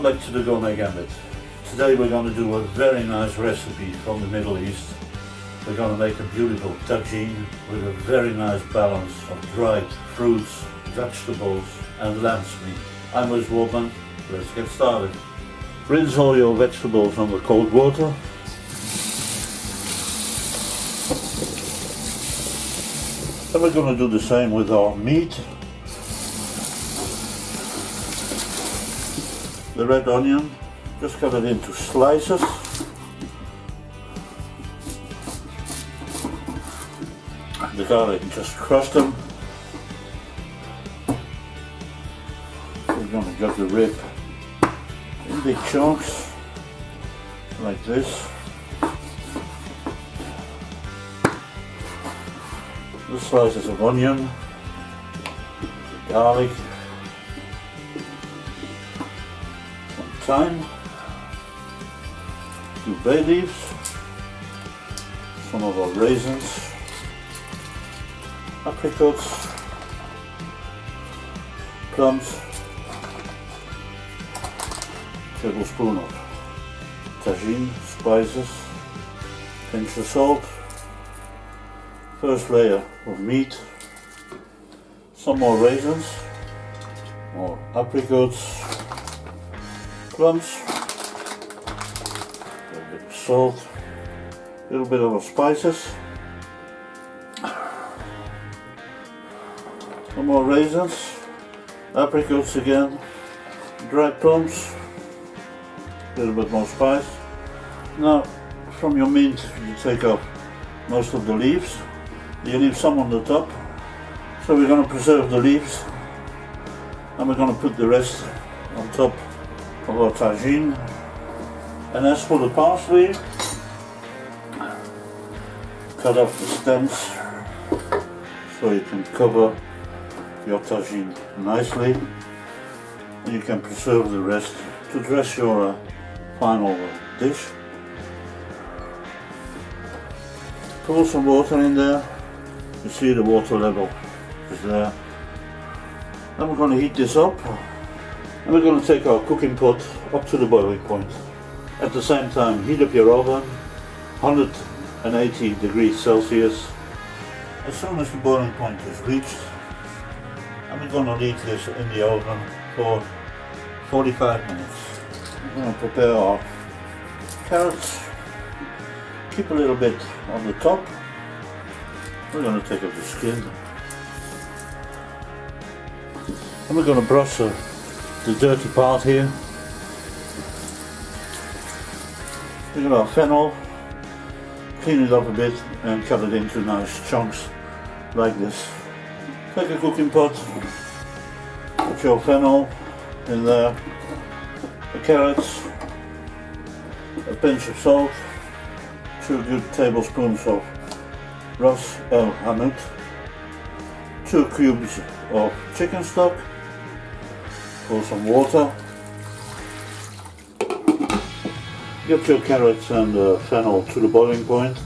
back to the Gourmet Gambit. Today we're going to do a very nice recipe from the Middle East. We're going to make a beautiful tagine with a very nice balance of dried fruits, vegetables and lamb's meat. I'm Wes Waldman. Let's get started. Rinse all your vegetables under cold water. And we're going to do the same with our meat. The red onion, just cut it into slices. The garlic, just crush them. We're going to cut the rib in big chunks, like this. The slices of onion, the garlic, some thyme, 2 bay leaves, some of our raisins, apricots, plums, tablespoon of Tagine spices, pinch of salt, first layer of meat, some more raisins, more apricots, plums, a little bit of salt, a little bit of our spices, some more raisins, apricots again, dried plums, a little bit more spice. Now from your mint you take out most of the leaves. You leave some on the top, so we're going to preserve the leaves and we're going to put the rest on top of our tagine. And as for the parsley, cut off the stems so you can cover your tagine nicely, and you can preserve the rest to dress your final dish. Pour some water in there. You see the water level is there. Then we're going to heat this up and we're going to take our cooking pot up to the boiling point. At the same time heat up your oven 180 degrees Celsius. As soon as the boiling point is reached, and we're going to leave this in the oven for 45 minutes. We're going to prepare our carrots, keep a little bit on the top. We're going to take off the skin and we're going to brush the dirty part here. We got our fennel, clean it up a bit and cut it into nice chunks like this. Take a cooking pot, put your fennel in there, the carrots, a pinch of salt, 2 good tablespoons of Ras El Hanout, 2 cubes of chicken stock, pour some water, get your carrots and fennel to the boiling point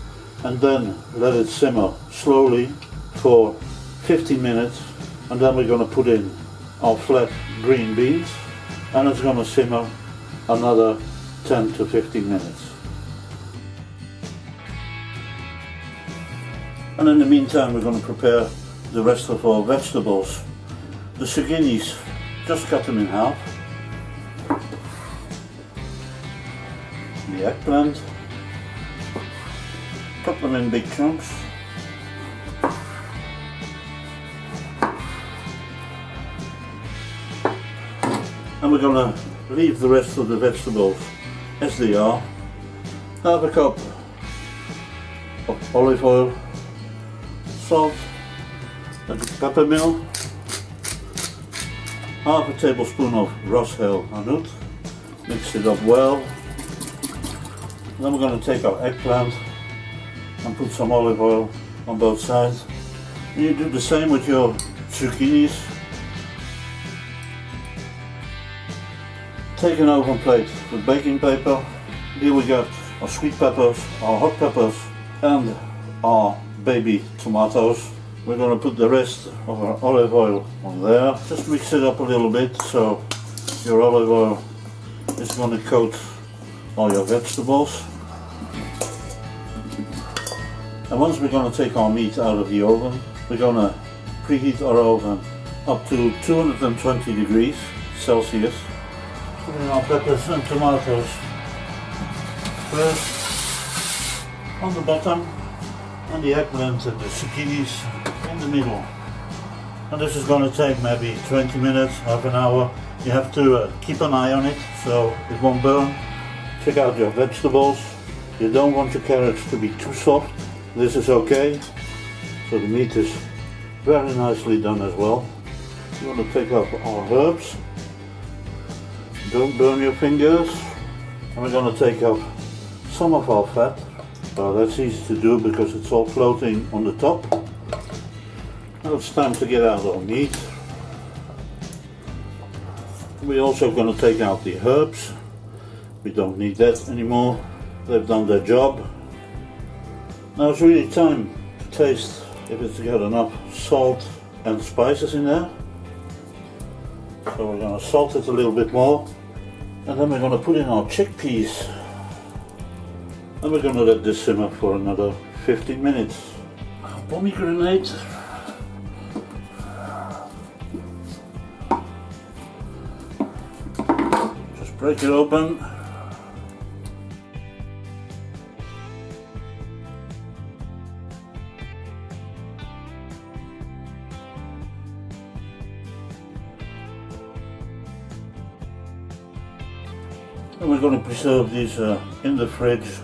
and then let it simmer slowly for 15 minutes, and then we're going to put in our flat green beans and it's going to simmer another 10 to 15 minutes. And in the meantime we're going to prepare the rest of our vegetables. The zucchinis, just cut them in half. The eggplant, cut them in big chunks. And we're going to leave the rest of the vegetables as they are. Half a cup of olive oil, salt, a pepper mill, half a tablespoon of Ras El Hanout, mix it up well. Then we're going to take our eggplant and put some olive oil on both sides. And you do the same with your zucchinis. Take an oven plate with baking paper. Here we got our sweet peppers, our hot peppers and our baby tomatoes. We're going to put the rest of our olive oil on there. Just mix it up a little bit so your olive oil is going to coat all your vegetables. And once we're going to take our meat out of the oven, we're going to preheat our oven up to 220 degrees Celsius. Put in our peppers and tomatoes first on the bottom, and the eggplants and the zucchinis in the middle. And this is going to take maybe 20 minutes, half an hour. You have to keep an eye on it so it won't burn. Check out your vegetables. You don't want your carrots to be too soft. This is okay. So the meat is very nicely done as well. You want to take up our herbs. Don't burn your fingers. And we're going to take up some of our fat. Well, that's easy to do because it's all floating on the top. Now it's time to get out our meat. We're also going to take out the herbs. We don't need that anymore. They've done their job. Now it's really time to taste if it's got enough salt and spices in there. So we're going to salt it a little bit more. And then we're going to put in our chickpeas. And we're going to let this simmer for another 15 minutes. Our pomegranate. Just break it open. And we're going to preserve these in the fridge.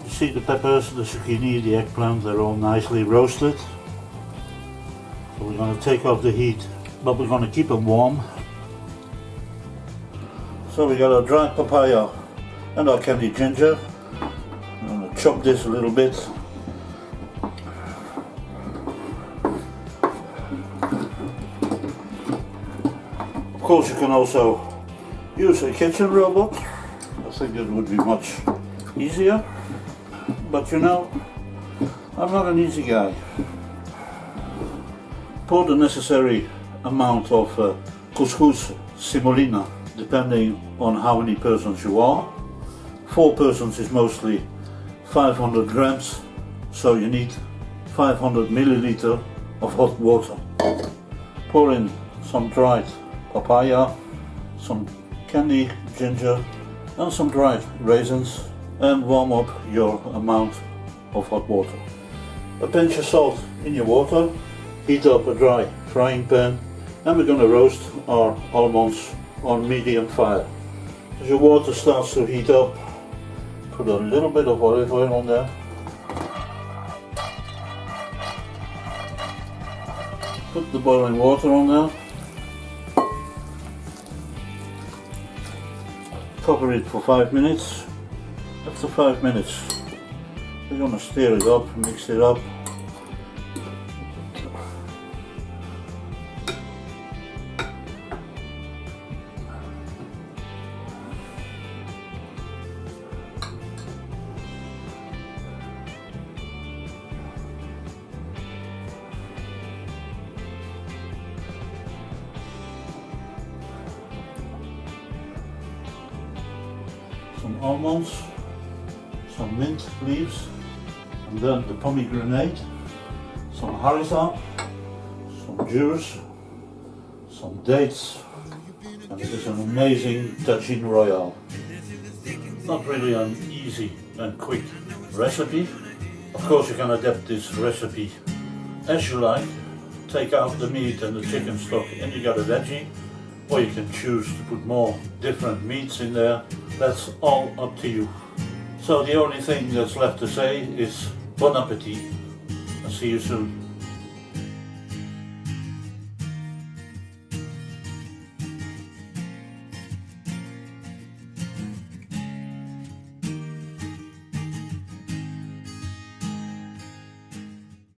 You see the peppers, the zucchini, the eggplant, they're all nicely roasted. So we're going to take off the heat, but we're going to keep them warm. So we got our dried papaya and our candied ginger. I'm going to chop this a little bit. Of course you can also use a kitchen robot. I think it would be much easier, but you know, I'm not an easy guy. Pour the necessary amount of couscous semolina, depending on how many persons you are. 4 persons is mostly 500 grams, so you need 500 milliliter of hot water. Pour in some dried papaya, some candy ginger and some dried raisins, and warm up your amount of hot water. A pinch of salt in your water, heat up a dry frying pan, and we're going to roast our almonds on medium fire. As your water starts to heat up, put a little bit of olive oil on there. Put the boiling water on there. Cover it for 5 minutes. After 5 minutes, we're going to stir it up, mix it up. Some almonds, some mint leaves, and then the pomegranate, some harissa, some juice, some dates, and it is an amazing Tagine royale. Not really an easy and quick recipe. Of course you can adapt this recipe as you like. Take out the meat and the chicken stock and you got a veggie, or you can choose to put more different meats in there. That's all up to you. So the only thing that's left to say is bon appetit. I'll see you soon.